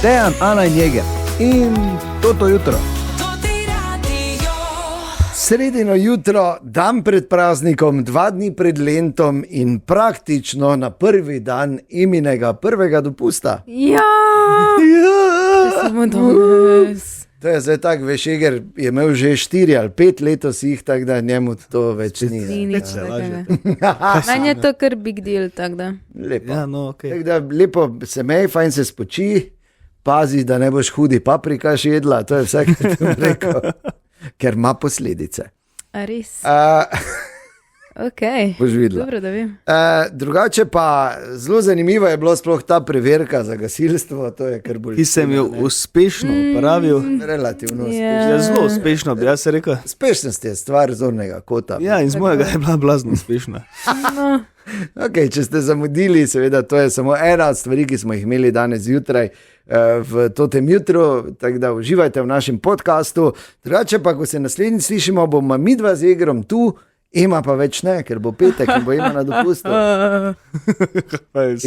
Dejan, Ana in Jeger. In to jutro. Sredino jutro, dan pred praznikom, 2 dni pred Lentom in praktično na prvi dan iminega prvega dopusta. Ja! Samo danes. To je zdaj tako, veš, Jeger je imel že 4 ali 5 letos jih, tako da njemu to več ni. Ni nič takega. Meni je to kar big deal, tako da. Lepo. Ja, no, okay. Tako da lepo se mej, fajn se spoči, pazi, da ne boš hudi paprikaš jedla, to je vse, kar ti bom rekel, ker ima posledice. A res? Ok, Boš videla. dobro, da vem. Drugače pa zelo zanimivo je bilo sploh ta preverka za gasilstvo, to je kar bolj. Ki sem jo uspešno opravil. Relativno Ja. Ja, zelo uspešno bi jaz rekel. Uspešnost je stvar zornega kota. Ja, in z mojega je bila blazno uspešna. No, Okay, če ste zamudili, seveda to je samo ena od stvari, ki smo jih imeli danes zjutraj v tem jutru, tako da uživajte v našem podkastu. Drugače pa, ko se naslednjič slišimo, bomo midva z Jegrom tu, Ema pa več ne, ker bo petek in bo Ema na dopustu.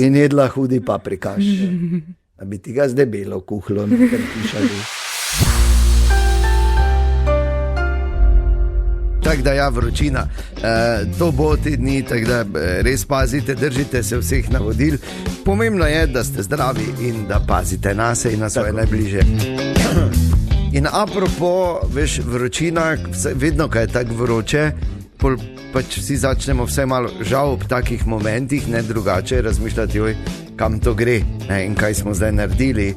In jedla hudi paprikaš. Da bi ti ga zdaj belo kuhlo, nekaj pišali. Tako da ja, vročina, to bo te dni, tako da res pazite, držite se vseh navodil. Pomembno je, da ste zdravi in da pazite na se in na svoje najbližje. In apropo, veš, vročina, vedno, ko je tako vroče, pač vsi začnemo vse malo žal ob takih momentih, ne drugače razmišljati, oj, kam to gre, ne, in kaj smo zdaj naredili.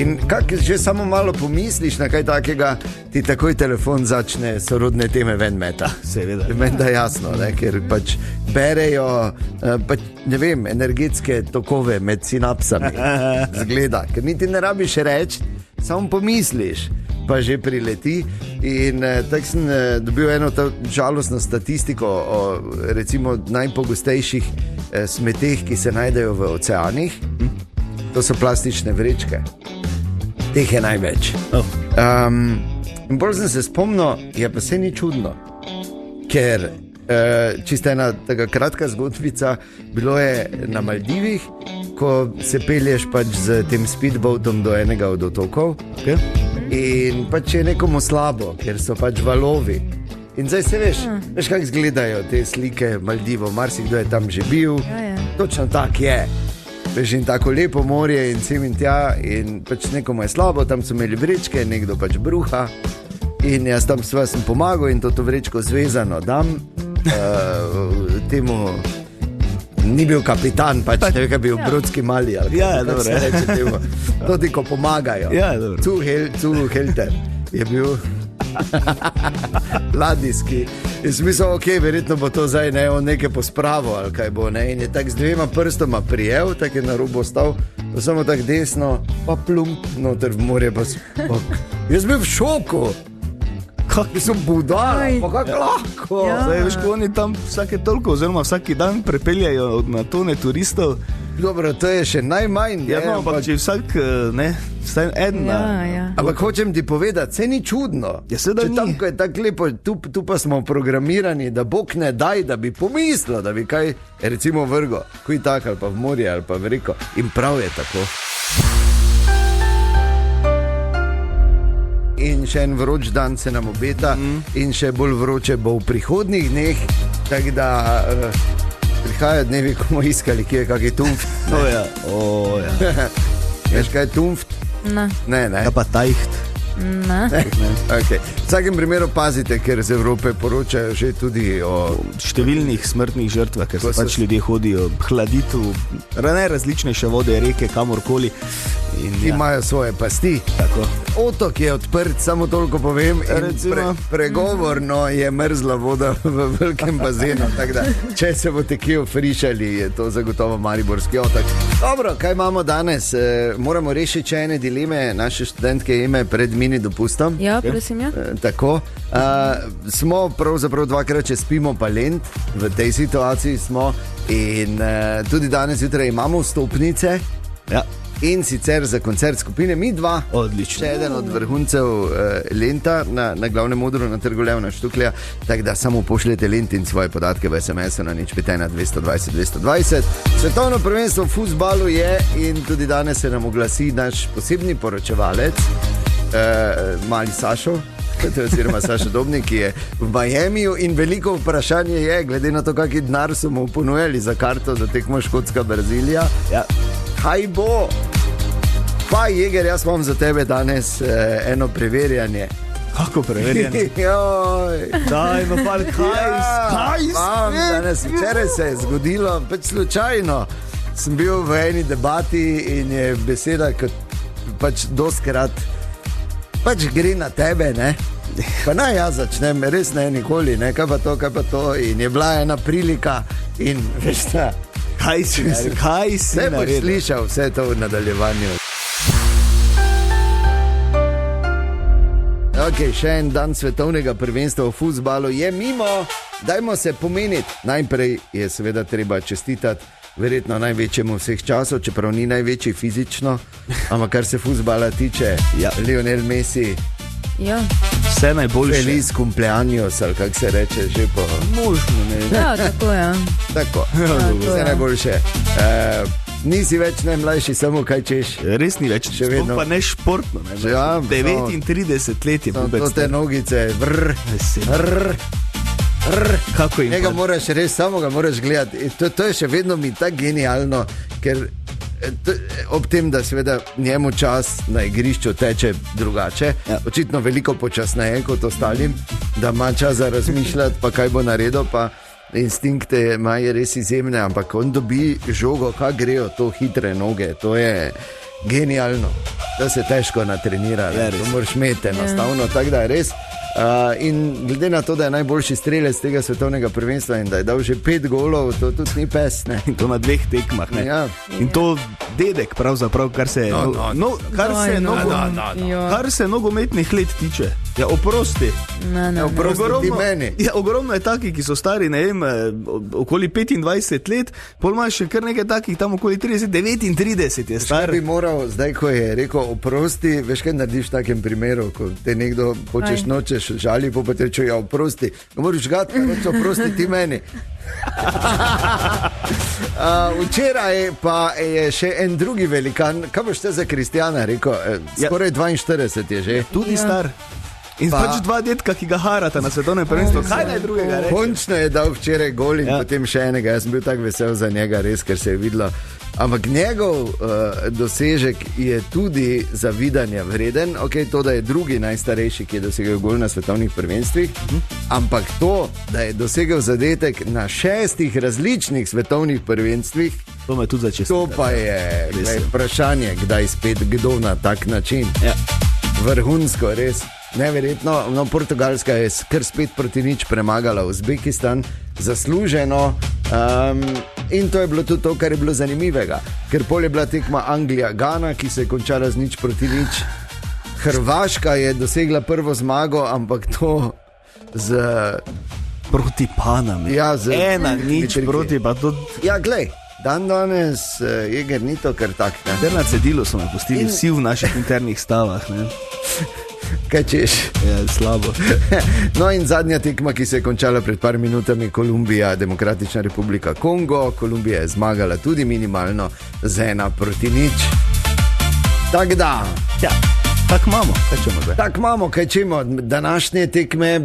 In kak že samo malo pomisliš na kaj takega, ti takoj telefon začne sorodne teme ven meta. Seveda. Meni da jasno, ne, ker pač berejo, pač, ne vem, energetske tokove med sinapsami. Zgleda, ker niti ne rabiš reči, samo pomisliš, pa že prileti. In tako sem dobil eno žalostno statistiko o recimo najpogostejših smeteh, ki se najdejo v oceanih. To so plastične vrečke. Teh je največ. In bolj sem se spomnil, je pa se ni čudno, ker čisto ena taka kratka zgodbica, bilo je na Maldivih, ko se pelješ pač z tem speedboatom do enega od otokov. Okay. In pač je nekomu slabo, ker so pač valovi. In zdaj se veš kako izgledajo te slike Maldivov, marsikdo je tam že bil, točno tak je. Veš, in tako lepo morje in sem in tja, in pač nekomu je slabo, tam so imeli vrečke, nekdo pač bruha. In jaz tam sem pomagal in to vrečko zvezano dam temu. Ni bil kapitan, pač ne vem, kaj bil brodski mali. Ja, dobro. To ti, ko pomagajo. Ja, dobro. Zu helter je bil ladijski. In smisel, ok, verjetno bo to zdaj ne, on nekaj pospravo ali kaj bo, ne. In je tak z 2 prstoma prijel, tak je na robu stal, pa samo tak desno, pa plump noter v morje, pa jaz bil v šoku. Kako so budali, pa kako lahko. Ja. Zdaj, veš, ko oni tam vsake toliko, oziroma vsaki dan prepeljajo na tone turistov. Dobro, to je še najmanj. Ja, no, ampak če vsak, ne, vsaj en. ja. Ampak hočem ti povedati, se ni čudno. Ja, seveda Če ni. tam, ko je tako lepo, tu pa smo programirani, da Bog ne daj, da bi pomislil, da bi kaj, recimo vrgo, kuj tak ali pa v morje ali pa v reko. In prav je tako. In še en vroč dan se nam obeta, in še bolj vroče bo v prihodnjih dneh, tako da prihajajo dnevi, ko bomo iskali, kje je kakšen tumft. Veš, kaj je tumft? Ne. Ne. Ja, pa tajht. Ne. Okay. V vsakem primeru pazite, ker z Evrope poročajo že tudi o številnih smrtnih žrtvah, ker se pač ljudje hodijo hladiti v najrazličnejše vode, reke, kamorkoli. In imajo svoje pasti. Tako. Otok je odprt, samo toliko povem. Pregovorno je mrzla voda v velikem bazenu. Da, če se boste kje ofrišali, je to zagotovo mariborski otok. Dobro, kaj imamo danes? Moramo rešiti še ene dileme naše študentke Eme pred mini dopustom. Ja, prosim, ja. Tako. Smo pravzaprav 2-krat, če spimo pa Lent, v tej situaciji smo. In tudi danes jutraj imamo vstopnice. Ja. In sicer za koncert skupine Mi2, Odlično. še eden od vrhuncev Lenta na glavnem odru na Trgu Levna Štuklja, tako da samo pošljete Lent in svoje podatke v SMS-u na 051 220 220. Svetovno prvenstvo v fuzbalu je in tudi danes se nam oglasi naš posebni poročevalec, mali Sašo, oziroma Sašo Dobnik, ki je v Miamiju in veliko vprašanje je, glede na to, kakšen denar so mu ponujali za karto za tekmo Škotska Brazilija. Ja. Kaj bo? Pa, Jeger, jaz imam za tebe danes eno preverjanje. Kako preverjanje? Daj, no pa kaj? Danes včeraj se je zgodilo, pač slučajno. Sem bil v eni debati in je beseda, kot pač doskrat pač gre na tebe, ne? Pa naj jaz začnem, res ne nikoli, ne? Kaj pa to? In je bila ena prilika in veš šta? Kaj si ne boš naredil? slišal vse to v nadaljevanju. Ok, še en dan svetovnega prvenstva v fuzbalu je mimo. Dajmo se pomeniti. Najprej je seveda treba čestitati verjetno največjemu vseh časov, čeprav ni največji fizično, ampak kar se fuzbala tiče, Lionel Messi. Ja. Vse najboljše. Feliz cumpleaños, ali kako se reče že po... Možno, ne. Ja, tako je. Tako, vse najboljše. Nisi več najmlajši, samo kaj češ. Res ni več, Še vedno. pa ne športno. Ne? Ja, 39 let je to pubec. te nogice, Kako jim njega pa- moraš res, samo ga moraš gledati. To je še vedno mi tako genialno, ker ob tem, da seveda njemu čas na igrišču teče drugače, očitno veliko počasneje kot ostalim, da ima čas za razmišljati, pa kaj bo naredil, pa instinkte ima je res izjemne, ampak on dobi žogo, kaj grejo to hitre noge, to je genialno. To se težko natrenira, to moraš imeti enostavno, tako da je res. In glede na to, da je najboljši strelec tega svetovnega prvenstva in da je dal že 5 golov, to tudi ni pes, ne? In to na 2 tekmah, ne? Ja. In to dedek pravzaprav, kar se kar se nogometnih let tiče. Ja, oprosti. Oprosti ti meni. Ja, ogromno je takih, ki so stari, ne vem, okoli 25 let, pol imaš še kar nekaj takih, tam okoli 30, 39 je star. Bi moral, zdaj ko je rekel oprosti, veš kaj narediš v takem primeru, ko te nekdo hočeš nočeš žali, pa te reče, ja, oprosti. Ne moraš gati, reče, oprosti ti meni. Včeraj pa je še en drugi velikan, kaj boš te za Kristjana rekel, skoraj 42 je že. Tudi star. In pač 2 detka, ki ga harata na svetovnem prvenstvu, kaj naj drugega reče? Končno je dal včeraj gol in potem še enega, jaz sem bil tako vesel za njega, res, ker se je videlo. Ampak njegov dosežek je tudi zavidanja vreden, ok, to, da je drugi najstarejši, ki je dosegel gol na svetovnih prvenstvih, ampak to, da je dosegel zadetek na 6 različnih svetovnih prvenstvih, to me tudi začeti. To pa je vprašanje, kdaj spet, kdo na tak način. Ja. Vrhunsko, res. Neverjetno, no, Portugalska je kar spet proti nič premagala Uzbekistan, zasluženo, in to je bilo tudi to, kar je bilo zanimivega, ker pol je bila tekma Anglija-Gana, ki se je končala z nič proti nič. Hrvaška je dosegla prvo zmago, ampak to z... Proti Panami. Ja, z... 1-0 proti, pa to... Ja, glej, danes Jeger ni to kar tak, ne? Na cedilu so me pustili vsi v naših internih stavah, ne? Kaj češ? Ja, slabo. No in zadnja tekma, ki se je končala pred par minutami, Kolumbija, Demokratična republika Kongo. Kolumbija je zmagala tudi minimalno z 1-0. Tako da. Ja, tako imamo, kaj čemo zdaj? Tako imamo, kaj čemo. Današnje tekme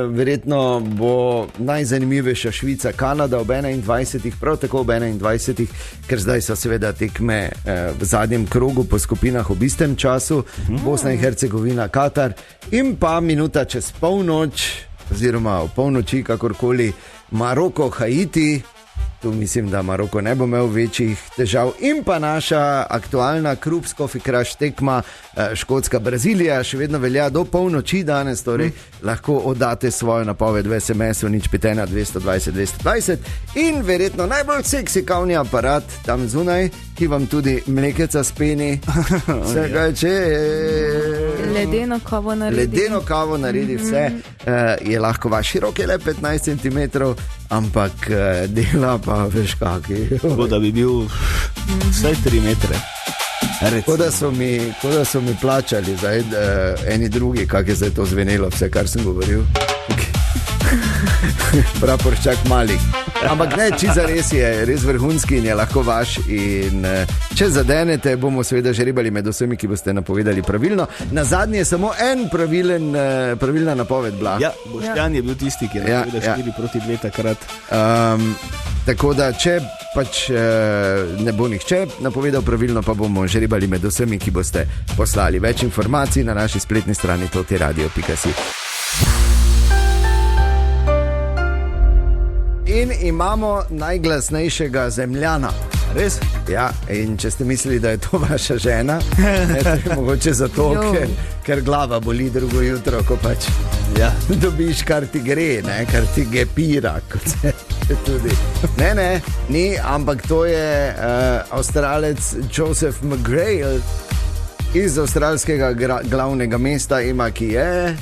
verjetno bo najzanimivejša Švica, Kanada ob 21. Prav tako ob 21. Ker zdaj so seveda tekme v zadnjem krogu po skupinah ob istem času. Bosna in Hercegovina, Katar in pa minuta čez polnoč oziroma o polnoči, kakorkoli, Maroko, Haiti. Tu mislim, da Maroko ne bo imel večjih težav. In pa naša aktualna Krups Coffee Crush tekma Škotska Brazilija še vedno velja do polnoči danes, torej lahko oddate svojo napoved v SMS-u 051 220 220 in verjetno najbolj seksi kavni aparat tam zunaj, ki vam tudi mlekeca speni. Vse kaj če... Ledeno kavo naredi. Ledeno kavo naredi vse. Je lahko vaši roke le 15 cm, ampak dela pa veš kaki. Tako da bi bil vsaj 3 metre. Kot da so mi plačali zdaj, eni drugi, kak je zdaj to zvenelo, vse, kar sem govoril. Praporščak malih. Ampak ne, čiza res je, res vrhunski in je lahko vaš. In če zadenete, bomo seveda žrebali med vsemi, ki boste napovedali pravilno. Na zadnje je samo en pravilna napoved bila. Ja, Boštjan je bil tisti, ki je napovedal 4-2 takrat. Tako da, če pač ne bo nihče napovedal pravilno, pa bomo žrebali med vsemi, ki boste poslali več informacij na naši spletni strani totiradio.si. In imamo najglasnejšega Zemljana. Res? Ja, in če ste mislili, da je to vaša žena, je mogoče zato, ker glava boli drugo jutro, ko pač dobiš, kar ti gre, ne, kar ti gepira, kot se tudi. Ne, ni, ampak to je Avstralec Joseph McGrail iz avstralskega glavnega mesta, ki je...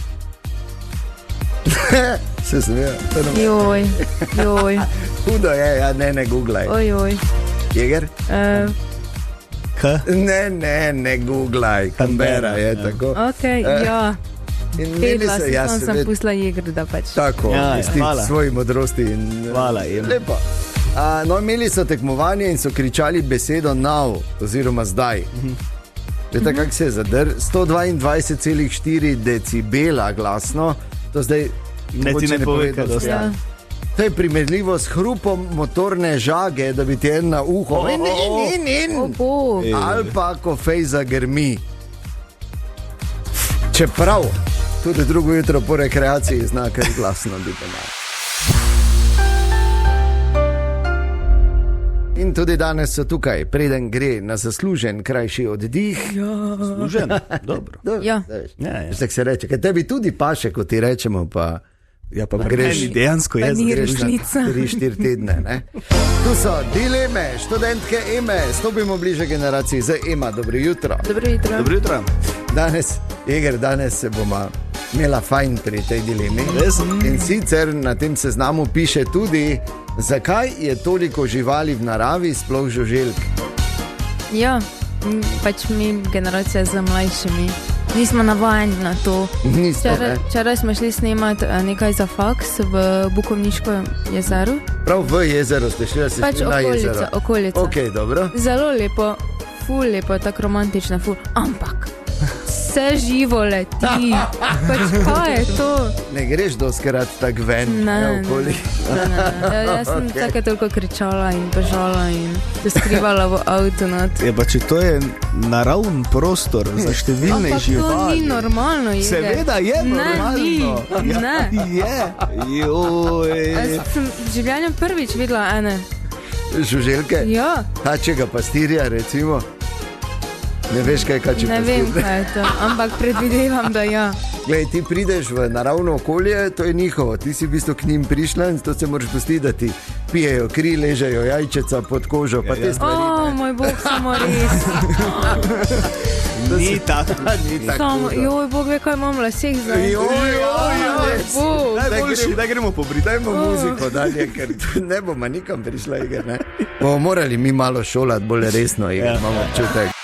Se smeja. Joj. Hudo je, ne googlaj. Ojoj. Jeger? Ne googlaj. Canberra je tako. Ok, ja. Pedla sem pustila Jeger, da pač. Tako, isti svoji modrosti. Hvala jim. Lepo. No, imeli so tekmovanje in so kričali besedo now, oziroma zdaj. Vete, kak se je zadr? 122,4 decibela glasno. To zdaj ne pove, kaj dosti. To je primerljivo s hrupom motorne žage, da bi ti en na uho ali pa ko fejza grmi. Čeprav tudi drugo jutro po rekreaciji zna kar glasno biti. In tudi danes so tukaj, preden gre na zaslužen krajši oddih. Zaslužen? Dobro. Ja. Vsak se reče, ker tebi tudi paše, ko ti rečemo, pa greš dejansko je greš na 3-4 tedne. Ne? Tu so dileme, študentke Eme, stopimo bliže generaciji z Ema. Dobro jutro. Dobro jutro. Danes se bomo imela fajn pri tej dilemi. In sicer na tem seznamu piše tudi, zakaj je toliko živali v naravi, sploh žuželk. Ja, pač mi generacija z mlajšimi nismo navajeni na to. Včeraj smo šli snemati nekaj za faks v Bukovniškem jezeru. Prav v jezeru ste šli, da ste pač šli na jezero. Okolica. Ok, dobro. Zelo lepo, ful lepo, tako romantično, ful. Ampak vse živo leti. Pač kaj je to? Ne greš doskrat tak ven. Ne. Jaz sem tako toliko kričala in bežala in se skrivala v avtu. Pa če to je naravn prostor za številne živali. Ampak to ni normalno. Seveda je normalno. Ne. Je. Jaz sem v življenju prvič videla ene. Žuželke? Ja. Kačjega pastirja recimo. Ne veš, kaj kači pastir. Ne vem, kaj je to, ampak predvidevam, da ja. Glej, ti prideš v naravno okolje, to je njihovo. Ti si v bistvu k njim prišla in to se moraš pustiti, da ti pijejo kri, ležejo jajčeca pod kožo, pa te stvari. Moj Bog, samo res. Ni tako. Joj, Bog ve, kaj imam v laseh zdaj. Daj gremo pobriti. Dajmo muziko dalje, ker ne bomo nikam prišla, Iger, ne? Bomo morali mi malo šolati, bolj resno, Iger, imamo občutek.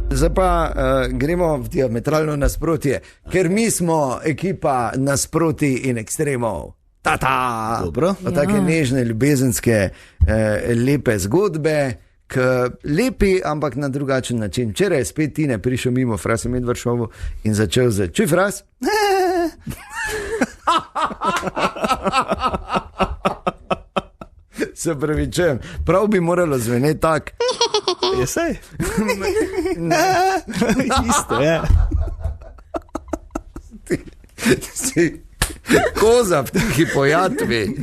Zdaj pa gremo v diametralno nasprotje, ker mi smo ekipa nasproti in ekstremov. Ta-ta! Dobro. Take nežne, ljubezenske, lepe zgodbe, lepi, ampak na drugačen način. Včeraj je spet Tine prišel mimo Frasa Medvršovu in začel z: čuj, Fras? Se pravi, čujem, prav bi moralo zveneti tak. Je sej? Isto je. Si koza v tihi pojatvi.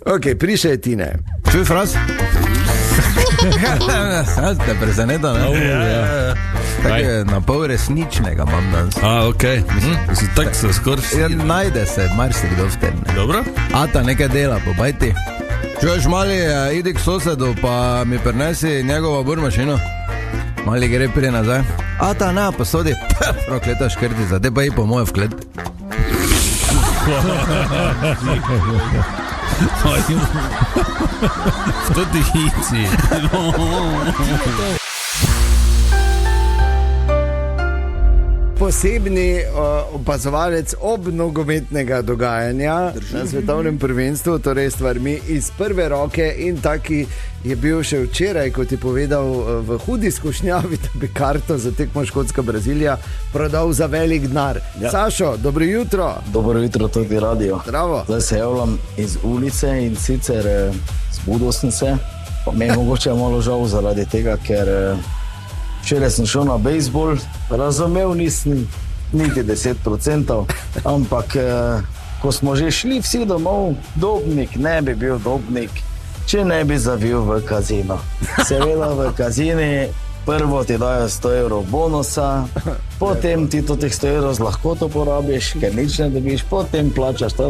Ok, prišel je Tine. Čuj, Fras? Te prezeneta, ne? Tako je na pol resničnega imam danes. Ok, tako se skoraj. Najde se marsikdo v tem. Dobro. Ata nekaj dela, pobajti. Čuješ, mali, idi k sosedu, pa mi prinesi njegovo burmašino. Mali gre prije nazaj. Ata, ne, posodi. Prokleta škrtica, te pa i po moje v klet. V to ti hici. Posebni opazovalec ob nogometnega dogajanja na svetovnem prvenstvu, torej stvarmi iz prve roke, in taki je bil še včeraj, kot je povedal, v hudi skušnjavi, da bi karto za tekmo Škotska-Brazilija prodal za velik denar. Ja. Sašo, dobro jutro. Dobro jutro, tudi radio. Zdravo. Zdaj se javljam iz ulice in sicer zbudil sem se, pa me je mogoče malo žal zaradi tega, ker včeraj sem šel na bejzbol, razumel nisem niti 10%, ampak ko smo že šli vsi domov, Dobnik ne bi bil Dobnik, če ne bi zavil v kazino. Seveda v kazini prvo ti dajo 100 evrov bonusa, potem ti teh 100 evrov z lahkoto porabiš, ker nič ne dobiš, potem plačaš to,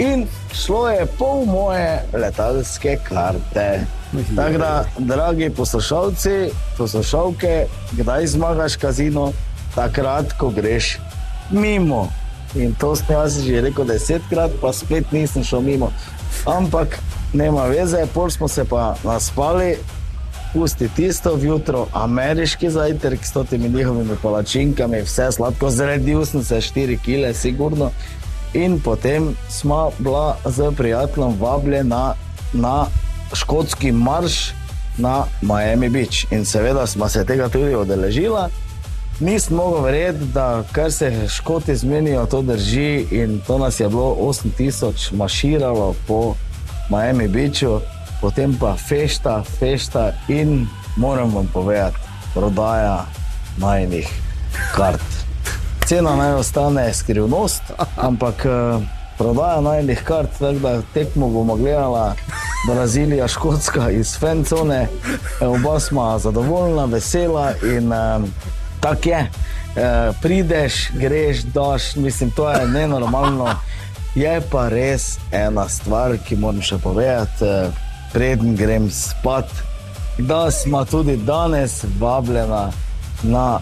in šlo je pol moje letalske karte. Tako da, dragi poslušalci, poslušalke, kdaj zmagaš kazino? Takrat, ko greš mimo. In to sem jaz že rekel 10-krat, pa spet nisem šel mimo. Ampak nema veze, pol smo se pa naspali, pusti tisto vjutro, ameriški zajtrk s totimi njihovimi palačinkami, vse sladko, zredil sem se 4 kile, sigurno. In potem smo bila z prijateljem vabljena na škotski marš na Miami Beach. In seveda smo se tega tudi odeležila. Nisem mogel verjeti, da kar se Škoti zmenijo, to drži, in to nas je bilo 8000 maširalo po Miami Beachu, potem pa fešta in moram vam povedati, prodaja najinih kart. Cena naj ostane skrivnost, ampak prodaja najinih kart, tako da tekmo bomo gledala Brazilija, Škotska iz fancone, oba smo zadovoljna, vesela in tak je. Prideš, greš, daš, mislim, to je nenormalno. Je pa res ena stvar, ki moram še povedati, preden grem spat, da smo tudi danes vabljena na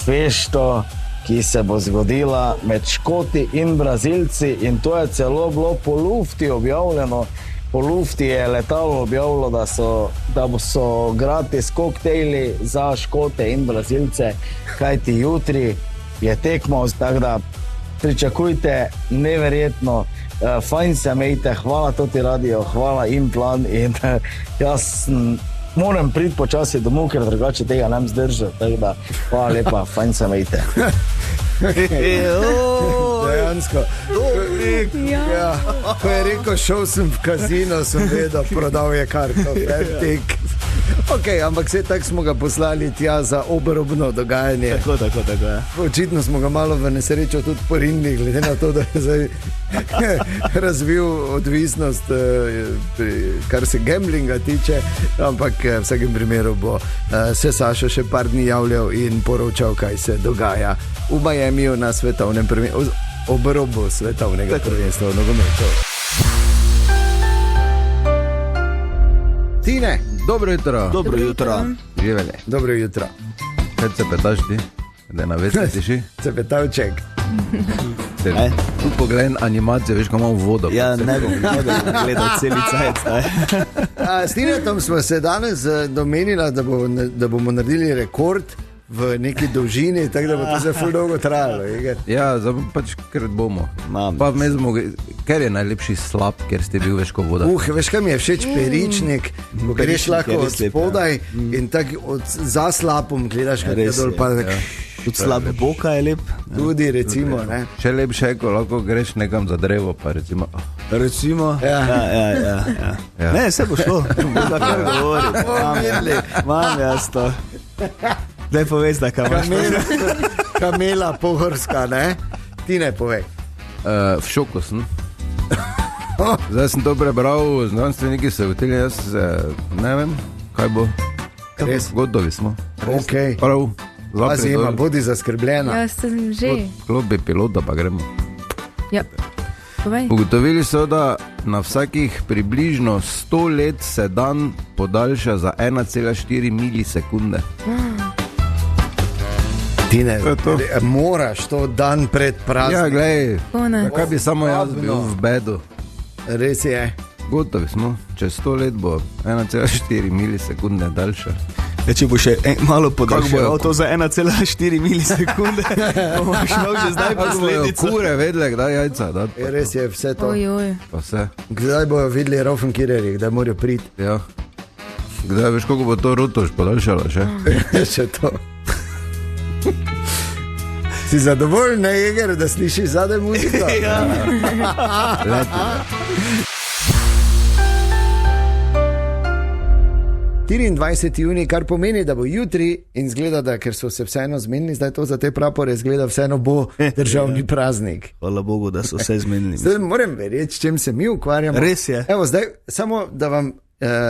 fešto, ki se bo zgodila med Škoti in Brazilci, in to je celo bilo po lufti objavljeno. Po lufti je letalo objavilo, da so gratis koktejli za Škote in Brazilce, kajti jutri je tekmo, tako da pričakujte neverjetno, fajn se imejte, hvala toti radio, hvala Implan, in jaz moram priti počasi domov, ker drugače tega ne zdržam, tako da hvala lepa, fajn se imejte. Dejansko. Ja. Ko je rekel, šel sem v kazino, sem vedel, prodal je karto. Okay, ampak vse tako smo ga poslali tja za obrobno dogajanje. Tako, ja. Očitno smo ga malo v nesrečo tudi porinili, glede na to, da je zdaj razvil odvisnost, kar se gamblinga tiče, ampak v vsakem primeru bo se Sašo še par dni javljal in poročal, kaj se dogaja v Miamiju na svetovnem prvenstvu, obrobu svetovnega prvenstva v nogometu. Tine, dobro jutro. Dobro jutro. Živeli. Dobro jutro. Kaj se petaš ti? Da je na vesni tiši? Cepetavček. Tu pogledaj animacijo, veš, ko imamo vodo. Ja, ne bom gledal celi cajt. S Tinetom smo se danes domenila, da bomo naredili rekord v neki dolžini, tako da bo to zelo dolgo trajalo. Ja, pač krat bomo. Pa ker je najlepši slab, ker ste bil veš, ko voda. Veš, kaj mi je všeč, peričnik, ko greš lahko od spodaj in tako za slapom gledaš, kaj je dol, pa tudi slabe boka je lep. Tudi recimo, ne. Še lepše, ko lahko greš nekam za drevo, pa recimo. Ja. Ne, se bo šlo. Da kar govori. Mam jaz to. Daj povej, da kam imaš. Kamela pohorska, ne? Ti ne povej. V šoku sem. Zdaj sem to prebral, znanstveniki se vtili, jaz ne vem, kaj bo. Res? Gotovi smo. Ok. Prav. Pazi, ima, bodi zaskrbljena. Jaz sem že. Klopi pilota, pa gremo. Ja. Ugotovili so, da na vsakih približno 100 let se dan podaljša za 1,4 milisekunde. Tine, moraš to dan pred praznikom. Ja, glej, kaj bi samo jaz bil v bedu. Res je. Gotovi smo, čez 100 let bo 1,4 milisekunde daljše. Če bo še malo podaljšal Kako to za 1,4 milisekunde, bomo šel že zdaj posledice. Kure vedle, kdaj jajca dati. Res je vse to. Ojoj. Pa vse. Kdaj bojo videli Raufenkireri, kdaj morajo priti? Ja. Kdaj veš, koliko bo to Rotoš podaljšalo še? Še to. Si zadovoljen, ne, Jeger, da slišiš zadaj muziko? Ja. Lepo. 24. junij, kar pomeni, da bo jutri in zgleda, da ker so se vseeno zmenili, zdaj to za te prapore, zgleda vseeno bo državni praznik. Hvala Bogu, da so se zmenili. Zdaj moram verjeti, s čim se mi ukvarjamo. Res je. Evo, zdaj samo, da vam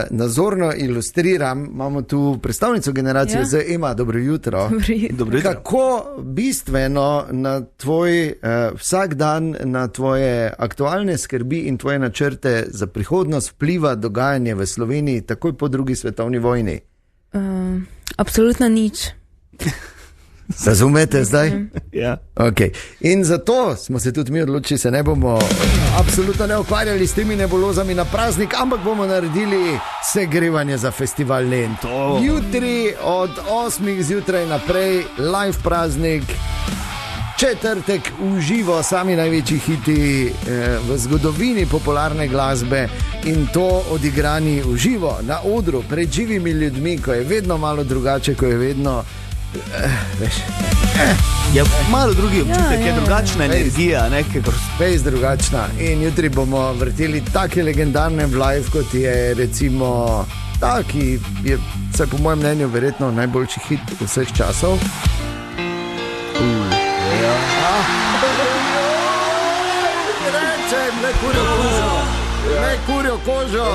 nazorno ilustriram, imamo tu predstavnico generacije Z, Ema, dobro jutro. Dobro jutro. Kako bistveno na tvoj vsak dan, na tvoje aktualne skrbi in tvoje načrte za prihodnost vpliva dogajanje v Sloveniji takoj po drugi svetovni vojni? Absolutno nič. Razumete zdaj? Ja. Okay. In zato smo se tudi mi odločili, se ne bomo absolutno ne ukvarjali s temi nebulozami na praznik, ampak bomo naredili segrevanje za festival Lent. Jutri od 8 zjutraj naprej, live praznik, četrtek v živo, sami največji hiti v zgodovini popularne glasbe in to odigrani v živo, na odru, pred živimi ljudmi, ko je vedno malo drugače, ko je vedno... Je malo drugi občutek, je drugačna energija, Spet drugačna. In jutri bomo vrteli take legendarne live, kot je recimo ta, ki je, vsaj po mojem mnenju, verjetno najboljši hit vseh časov. Rečem, le kurjo kožo.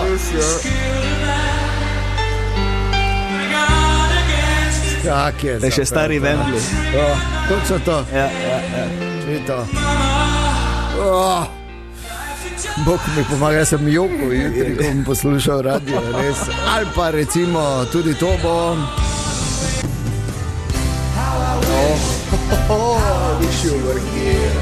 Kak je Da je še stari Wembley. Točno to. Ja. To. Bog mi pomaga, jaz sem joko jutri, ko bom poslušal radio, res. Ali pa recimo tudi to bo. Wish you were here.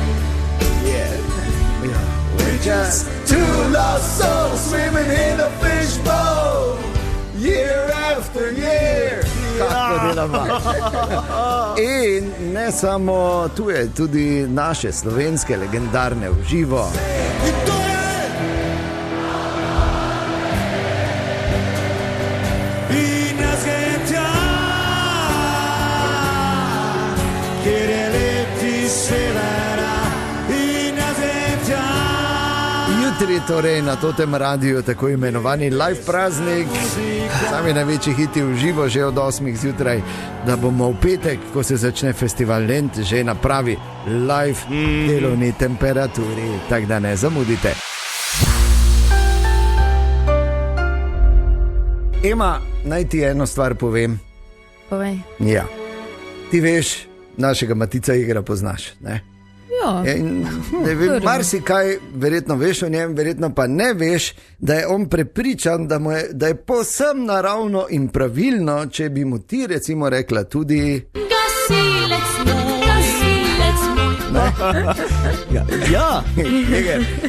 We're just two lost souls swimming in a fishbowl, year after year. Kako delamo. In ne samo tuje, tudi naše slovenske legendarne v živo. Jutri torej na totem radiju tako imenovani live praznik, sami največji hiti v živo že od 8 zjutraj, da bomo v petek, ko se začne festival Lent, že na pravi live delovni temperaturi, tako da ne zamudite. Ema, naj ti eno stvar povem. Povej. Ja, ti veš, našega Matica Jegerja poznaš, ne? Ja. Marsikaj verjetno veš o njem, verjetno pa ne veš, da je on prepričan, da je povsem naravno in pravilno, če bi mu ti recimo rekla tudi gasilec moj. Ja.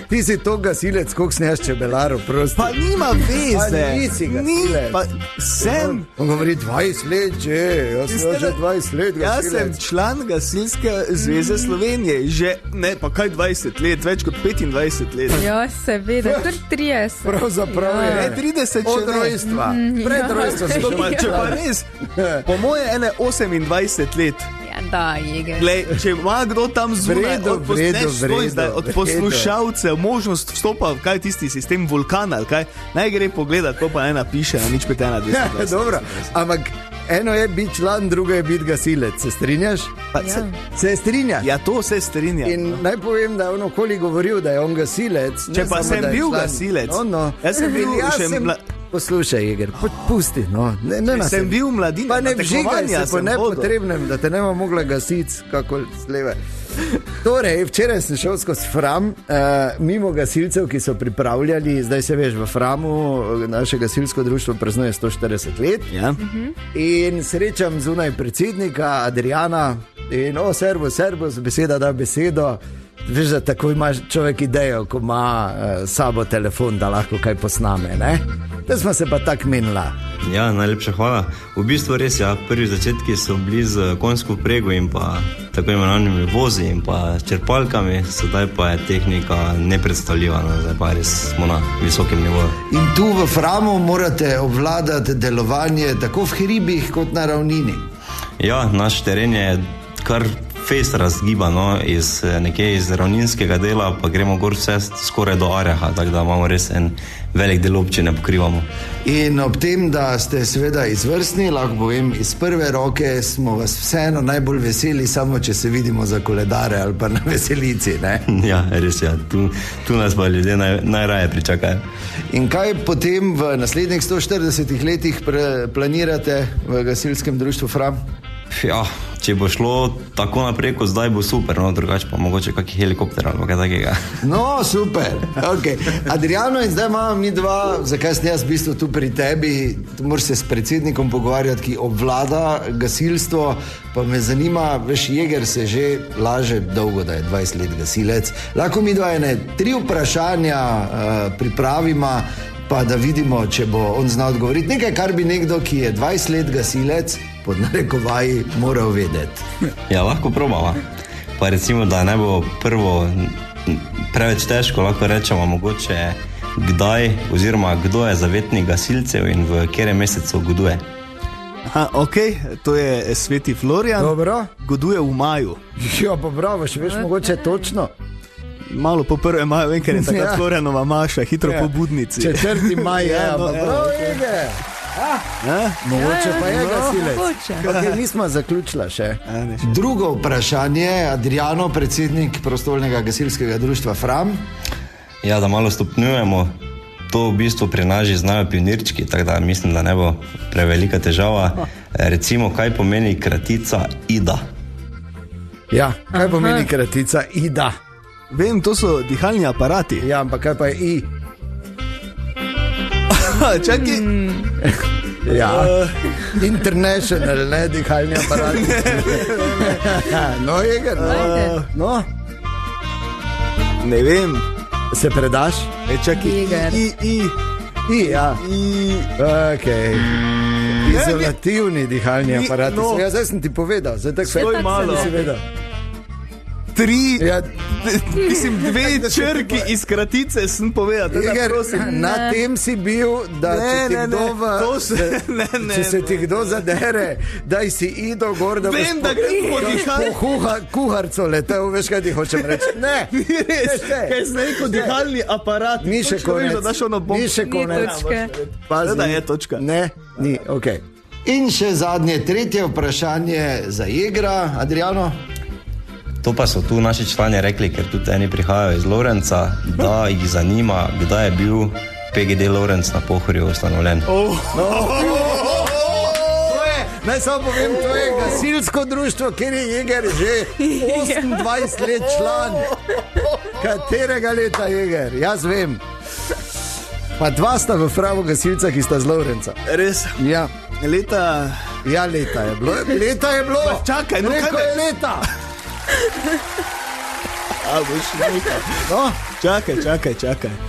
Ti si to gasilec, koliko sneš čebelaro, prosti. Pa nima veze. Pa nisi gasilec. Pa sem. On govori 20 let že, jaz sem že 20 let gasilec. Jaz sem član Gasilske zveze Slovenije, že ne, pa kaj 20 let, več kot 25 let. Ja, seveda, kar 30. Pravzaprav je. Ne, 30 še Od rojstva. Pred rojstvom si Pa, če pa res, po moje ene 28 let. Ja, da, Jeger. Glej, če ima kdo tam zunaj od poslušalcev možnost vstopa v kaj tisti sistem vulkana, ali kaj, naj gre pogledat, to pa ena piše, na nič 5-1-10. Dobro, ampak eno je biti član, drugo je biti gasilec, se strinjaš? Ja. Se strinja? Ja, to se strinja. In naj povem, da je on okoli govoril, da je on gasilec. Če pa sem bil gasilec, jaz sem bil Poslušaj, Jeger, pusti, no. Sem bil mladina, pa ne vžigaj se po nepotrebnem, da te nema mogla gasiti, kako sleve. Torej, včeraj sem šel skozi Fram, mimo gasilcev, ki so pripravljali, zdaj se veš, v Framu naše gasilsko društvo praznuje 140 let. Ja. In srečam zunaj predsednika Adriana, in servus, beseda da besedo. Veš, da tako ima človek idejo, ko ima sabo telefon, da lahko kaj posname, ne? Da smo se pa tako menila. Ja, najlepša hvala. V bistvu res, ja, prvi začetki so bili z konjsko vprego in pa tako imenovanimi vozi in pa črpalkami, sedaj pa je tehnika nepredstavljiva, no, zdaj pa res smo na visokem nivoju. In tu v Framu morate obvladati delovanje tako v hribih kot na ravnini. Ja, naš teren je kar fejst razgiban, no, nekje iz ravninskega dela, pa gremo gor vse skoraj do Areha, tako da imamo res en velik del občine pokrivamo. In ob tem, da ste seveda izvrstni, lahko povem, iz prve roke smo vas vseeno najbolj veseli, samo če se vidimo za koledare ali pa na veselici, ne? Ja, res, ja, tu nas pa ljudje najraje pričakajo. In kaj potem v naslednjih 140 letih planirate v gasilskem društvu Fram? Ja, če bo šlo tako naprej, kot zdaj, bo super, no, drugače pa mogoče kakšen helikopter ali kaj takega. No, super, ok. Adriano, in zdaj imamo mi dva, zakaj sem jaz v bistvu tu pri tebi, tu moraš se s predsednikom pogovarjati, ki obvlada gasilstvo, pa me zanima, veš, Jeger se že laže dolgo, da je 20 let gasilec. Lahko mi dva ene 3 vprašanja pripravimo, pa da vidimo, če bo on znal odgovoriti. Nekaj, kar bi nekdo, ki je 20 let gasilec, pod narekovaji, moral vedeti. Ja, lahko probava. Pa recimo, da ne bo prvo preveč težko, lahko rečemo mogoče kdaj oziroma kdo je zavetnik gasilcev in v katerem mesecu goduje. Aha, ok, to je Sveti Florian. Dobro. Goduje v maju. Ja, pa bravo, še veš mogoče točno. Malo po 1. maju, vem, ker je takrat Florianova maša, hitro po budnici. 4. maj, ja, pa prav je. Mogoče pa je gasilec. Okay, nismo zaključila še. Drugo vprašanje, Adriano, predsednik prostovoljnega gasilskega društva Fram. Ja, da malo stopnjujemo. To v bistvu pri nas že znajo pionirčki, tako da mislim, da ne bo prevelika težava. Recimo, kaj pomeni kratica IDA? Ja, kaj pomeni kratica IDA? Vem, to so dihalni aparati. Ja, ampak kaj pa je I? Čakaj. Ja, international, ne, dihalni aparati. No, Jeger, no. Ne vem. Se predaš? Čakaj, I, ja. Ok. Izolativni dihalni aparati. No. Ja, zdaj sem ti povedal. Stoj malo. Si vedel. 3, ja. Mislim, 2 črki iz kratice sem povedal. Jeger, na tem si bil, da če se ti kdo zadere, daj si Ido gor, da vem, da grem po kuharco letel, veš, kaj ti hočem reči. Ne, res, kaj sem rekel, dihalni aparat. Ni še konec. Ni še konec. Da je točka. Ne, ni, ok. In še zadnje, tretje vprašanje za Jegra, Adriano. To pa so tu naši člani rekli, ker tudi eni prihajajo iz Lovrenca, da jih zanima, kdaj je bil PGD Lovrenc na Pohorju ustanovljen. Naj samo povem, to je gasilsko društvo, kjer je Jeger že 28 let član. Katerega leta, Jeger? Jaz vem. Pa 2 sta v Framu gasilca, ki sta z Lovrenca. Res? Ja. Leta... Ja, leta je bilo. Leta je bilo. Pa čakaj, no kaj je leta? A, boš nekaj. No, čakaj.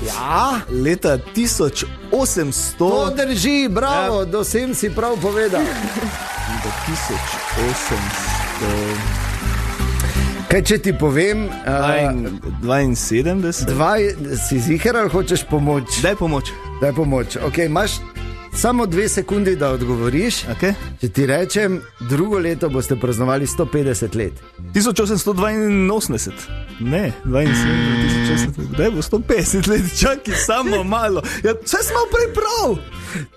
Ja? Leta 1800... To drži, bravo, do sem si prav povedal. Do 1800... Kaj če ti povem... 72? Si ziher ali hočeš pomoč? Daj pomoč. Ok, imaš samo 2 sekundi, da odgovoriš. Okay. Če ti rečem, drugo leto boste praznovali 150 let. 1882. Ne, 72, daj bo 150 let, čakaj, samo malo. Ja, vse smo prej prav.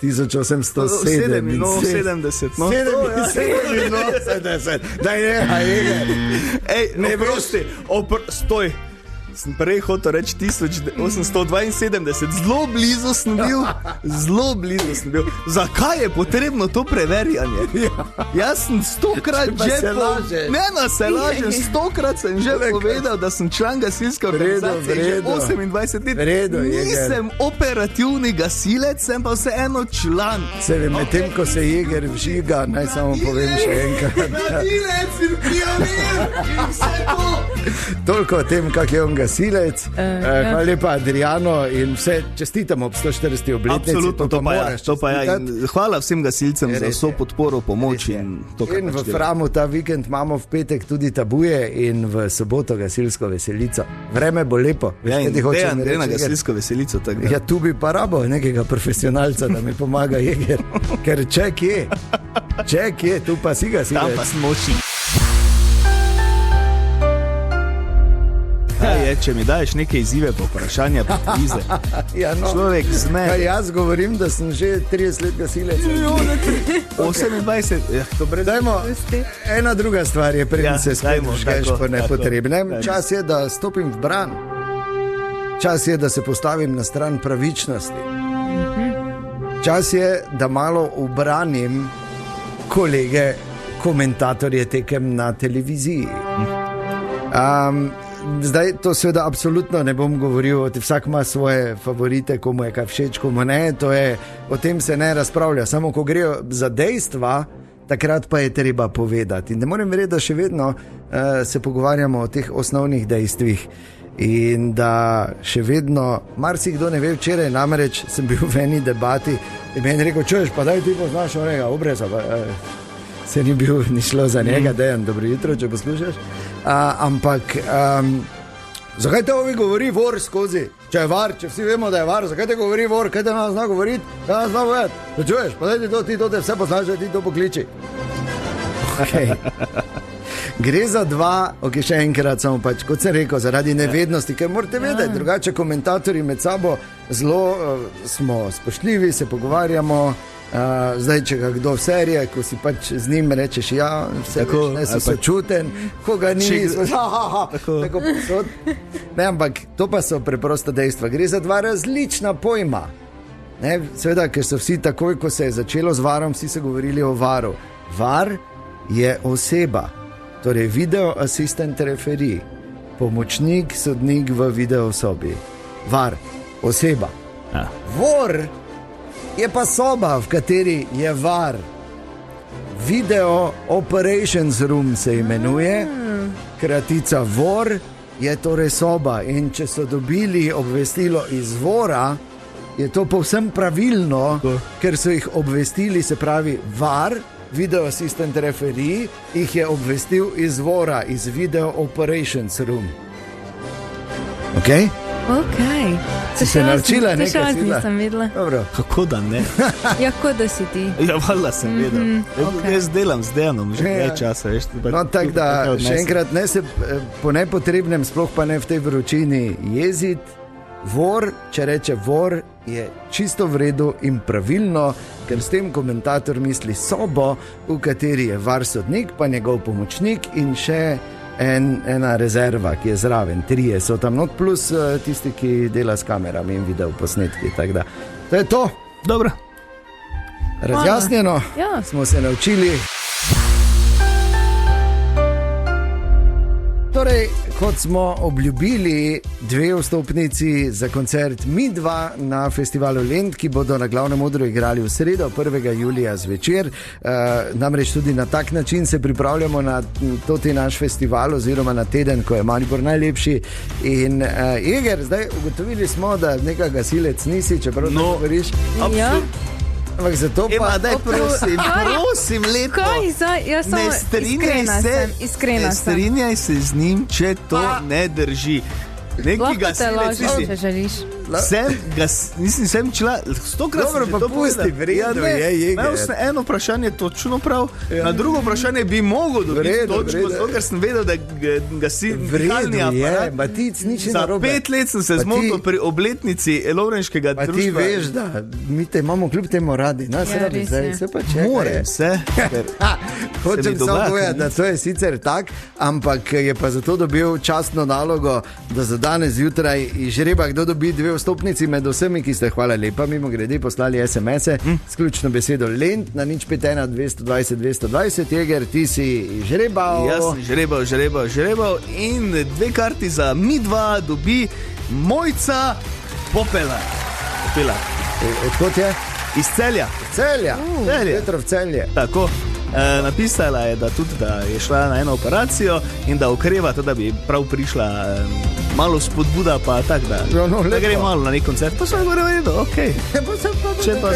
1870. No, 70. No. 77. Daj, Jeger. Ej, ne prosti. Stoj. Sem prej hotel reči 1872, zelo blizu sem bil. Zakaj je potrebno to preverjanje? Jaz sem 100-krat že se lažem, 100-krat sem že povedal, da sem član gasilske organizacije že 28 let. Nisem operativni gasilec, sem pa vseeno član. Se vem, medtem ko se Jeger vžiga, naj samo povem še enkrat. Gasilec in pionir in vse to. Toliko o tem, kak je on gasilec. Hvala lepa Adriano in vse čestitam ob 140. obletnici. Absolutno, to pa ja. Hvala vsem gasilcem za vso podporo, pomoč in to, kar in v Framu ta vikend imamo v petek tudi tabuje in v soboto gasilsko veselico. Vreme bo lepo. Ja, in gre na gasilsko veselico. Ja, tu bi pa rabo nekega profesionalca, da mi pomaga Jeger. Ker ček je, tu pa si gasilec. Tam pa smo močni. Če mi daješ neke izzive po vprašanja, pa kvize. Ja, no. Človek zne. Jaz govorim, da sem že 30 let gasilec. 28. Dajmo, ena druga stvar je, preden se skrbeš po nepotrebnem. Čas je, da stopim v bran. Čas je, da se postavim na stran pravičnosti. Čas je, da malo ubranim kolege, komentatorje tekem na televiziji. Zdaj, to seveda absolutno ne bom govoril, vsak ima svoje favorite, komu je kaj všeč, komu ne, o tem se ne razpravlja, samo ko grejo za dejstva, takrat pa je treba povedati. In ne morem verjeti, da še vedno se pogovarjamo o teh osnovnih dejstvih in da še vedno, marsikdo ne ve, včeraj namreč sem bil v eni debati in meni rekel, čuješ, pa daj ti poznaš onega obreza, se ni šlo za njega, Dejan, dobro jutro, če poslušaš. Ampak zakaj te ovi govori vor skozi? Če je var, če vsi vemo, da je var, zakaj te govori vor, kaj te nas zna govoriti, kaj nas zna povedati? Da čuješ, pa daj ti to te vse poznaš, da ti to pokliči. Okay. Gre za dva, še enkrat samo pač, kot sem rekel, zaradi nevednosti, ker morate vedeti, drugače komentatorji med sabo zelo smo spoštljivi, se pogovarjamo. Zdaj, če ga kdo v serije, ko si pač z njim rečeš, ja, vse ne si sočuten, koga ni, tako posod. Ne, ampak to pa so preprosta dejstva. Gre za dva različna pojma. Ne, seveda, ker so vsi takoj, ko se je začelo z varom, vsi so govorili o varu. Var je oseba, torej video assistant referee, pomočnik, sodnik v videosobi. Var, oseba. Vor je pa soba, v kateri je var. Video operations room se imenuje, kratica VOR je torej soba. In če so dobili obvestilo iz VOR-a, je to povsem pravilno, ker so jih obvestili, se pravi VAR, video assistant referee, jih je obvestil iz VOR-a, iz video operations room. Ok? Si se naučila nekaj? To še jaz nisem videla. Dobro. Kako da ne? Ja, kot da si ti. Ja, valjda sem vedel. Jaz delam z Dejanom že nekaj časa. No, tako da še enkrat ne se po nepotrebnem, sploh pa ne v tej vročini jeziti. Vor, če reče vor, je čisto v redu in pravilno, ker s tem komentator misli sobo, v kateri je var sodnik, pa njegov pomočnik in še ena rezerva, ki je zraven, 3 so tam not, plus tisti, ki dela s kamerami in video posnetki. Tako da, to je to. Dobro. Razjasnjeno, smo se naučili. Torej, kot smo obljubili 2 vstopnici za koncert Mi2 na festivalu Lent, ki bodo na Glavnem odru igrali v sredo, 1. julija zvečer. Namreč tudi na tak način se pripravljamo na toti naš festival oziroma na teden, ko je Maribor najlepši. In Jeger, zdaj ugotovili smo, da neka gasilec nisi, čeprav ne govoriš. Absolutno. Ampak zato pa... Ema, daj prosim, lepo. Jaz sem iskrena. Ne strinjaj se z njim, če to ne drži. Neki lahko te gasilec lažeš, če želiš. Nisem čela, 100-krat Dobro, sem pa že to pusti, povedal. v redu je, Jeger. Imel sem eno vprašanje točno prav, na drugo vprašanje bi mogel dobiti Vredo, točko, vredo. zato ker sem vedel, da gasi dihalni Vredu je, aparat. Matic, nič ni Za narobe. 5 let sem se Pa zmotil ti- pri obletnici Lovrenškega Pa ti društva. veš, da mi te imamo kljub temu radi, nas Ja, radi res zdaj, je. se pa če. Moram se, ker Hočem mi samo dogaja, povedati, da to je sicer tak, ampak je pa zato dobil častno nalogo, da za danes zjutraj izžreba, kdo dobi 2 vstopnici med vsemi, ki ste, hvala lepa, mimo grede poslali SMS-e, s ključno besedo Lent na 051 220 220, Jeger, ti si izžrebal. jaz sem žrebal in 2 karti za mi dva dobi Mojca Popela. Odkot je? Iz Celja. Celja. Celje. Petrov Celje. Tako. Napisala je, da je šla na eno operacijo in da okreva, da bi prav prišla malo spodbuda, pa tako da, Ja, no, da lepo. gre malo na nek koncert. To se je gore vedno, ok. Če pa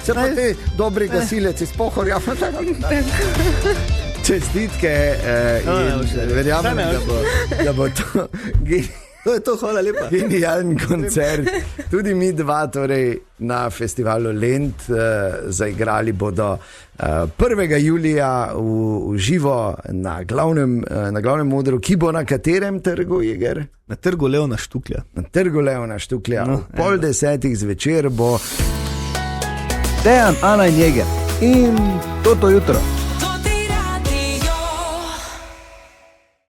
Se pa ti dobri gasilec iz Pohorja. Čestitke in verjamem, da bo to To je to, hvala lepa. genialen koncert. Tudi mi dva torej na festivalu Lent zaigrali bodo 1. julija v živo na glavnem odru, ki bo na katerem trgu, Jeger? Na trgu Leona Štuklja. Na trgu Leona Štuklja. No, Ob 9:30 zvečer bo Dejan, Ana in Jeger. In to jutro.